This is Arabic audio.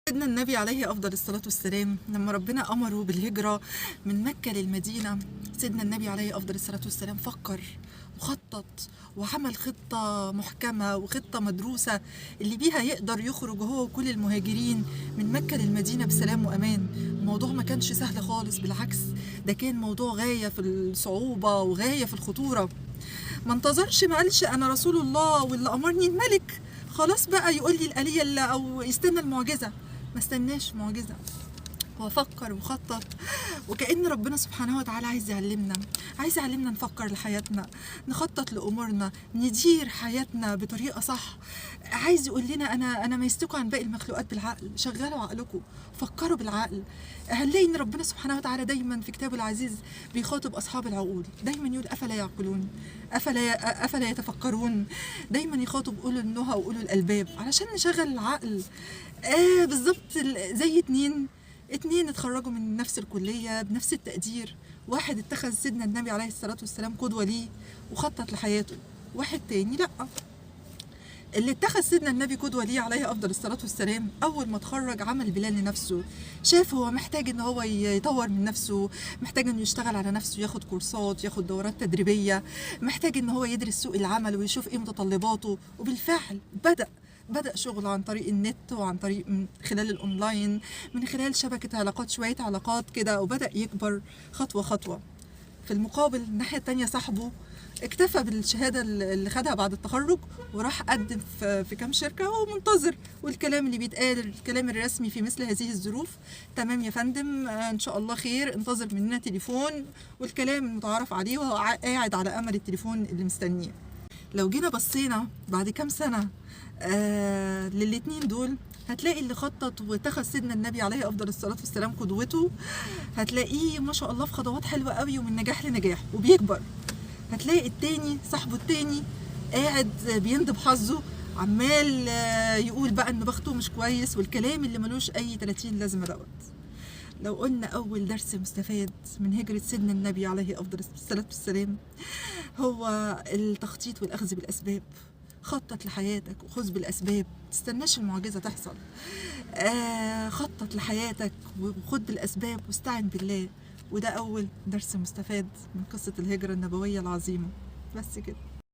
سيدنا النبي عليه أفضل الصلاة والسلام لما ربنا أمره بالهجرة من مكة للمدينة، سيدنا النبي عليه أفضل الصلاة والسلام فكر وخطط وعمل خطة محكمة وخطة مدروسة اللي بيها يقدر يخرج هو وكل المهاجرين من مكة للمدينة بسلام وأمان. الموضوع ما كانش سهل خالص، بالعكس ده كان موضوع غاية في الصعوبة وغاية في الخطورة. ما انتظرش، ما قالش أنا رسول الله واللي أمرني الملك خلاص بقى يقول لي الآلية أو يستنى المعجزة. ما استناش معجزة، هو فكر وخطط، وكأن ربنا سبحانه وتعالى عايز يعلمنا نفكر لحياتنا، نخطط لأمورنا، ندير حياتنا بطريقة صح. عايز يقول لنا أنا ميزتكم عن باقي المخلوقات بالعقل، شغلوا عقلكم، فكروا بالعقل. هنلاقي إن ربنا سبحانه وتعالى دايما في كتابه العزيز بيخاطب أصحاب العقول، دايما يقول أفلا يعقلون، أفلا يتفكرون. دايما يخاطب أولو النهى وأولو الألباب علشان نشغل العقل. بالظبط زي اتنين اتخرجوا من نفس الكلية بنفس التقدير، واحد اتخذ سيدنا النبي عليه الصلاة والسلام قدوة ليه وخطط لحياته، واحد تاني لأ. اللي اتخذ سيدنا النبي قدوة ليه عليه أفضل الصلاة والسلام أول ما اتخرج عمل بلان لنفسه، شاف هو محتاج إن هو يطور من نفسه، محتاج إنه يشتغل على نفسه، ياخد كورسات، ياخد دورات تدريبية، محتاج إن هو يدرس سوق العمل ويشوف إيه متطلباته. وبالفعل بدأ شغل عن طريق النت وعن طريق من خلال الأونلاين، من خلال شبكة علاقات، شوية علاقات كده، وبدأ يكبر خطوة خطوة. في المقابل الناحية التانية صاحبه اكتفى بالشهادة اللي خدها بعد التخرج وراح قدم في كام شركة ومنتظر، والكلام اللي بيتقال الكلام الرسمي في مثل هذه الظروف: تمام يا فندم، ان شاء الله خير، انتظر مننا تليفون، والكلام المتعارف عليه، وهو قاعد على امل التليفون اللي مستنيه. لو جينا بصينا بعد كام سنة للاتنين دول، هتلاقي اللي خطط واتخذ سيدنا النبي عليه افضل الصلاه والسلام قدوته، هتلاقيه ما شاء الله في خطوات حلوه قوي ومن نجاح لنجاح وبيكبر. هتلاقي التاني صاحبه التاني قاعد بيندب حظه، عمال يقول بقى ان بخته مش كويس والكلام اللي ملوش اي 30 لازمه دوت. لو قلنا اول درس مستفاد من هجره سيدنا النبي عليه افضل الصلاه والسلام هو التخطيط والاخذ بالاسباب. خطط لحياتك وخذ بالاسباب، تستناش المعجزه تحصل. خطط لحياتك وخد بالاسباب واستعن بالله. وده اول درس مستفاد من قصه الهجره النبويه العظيمه. بس كده.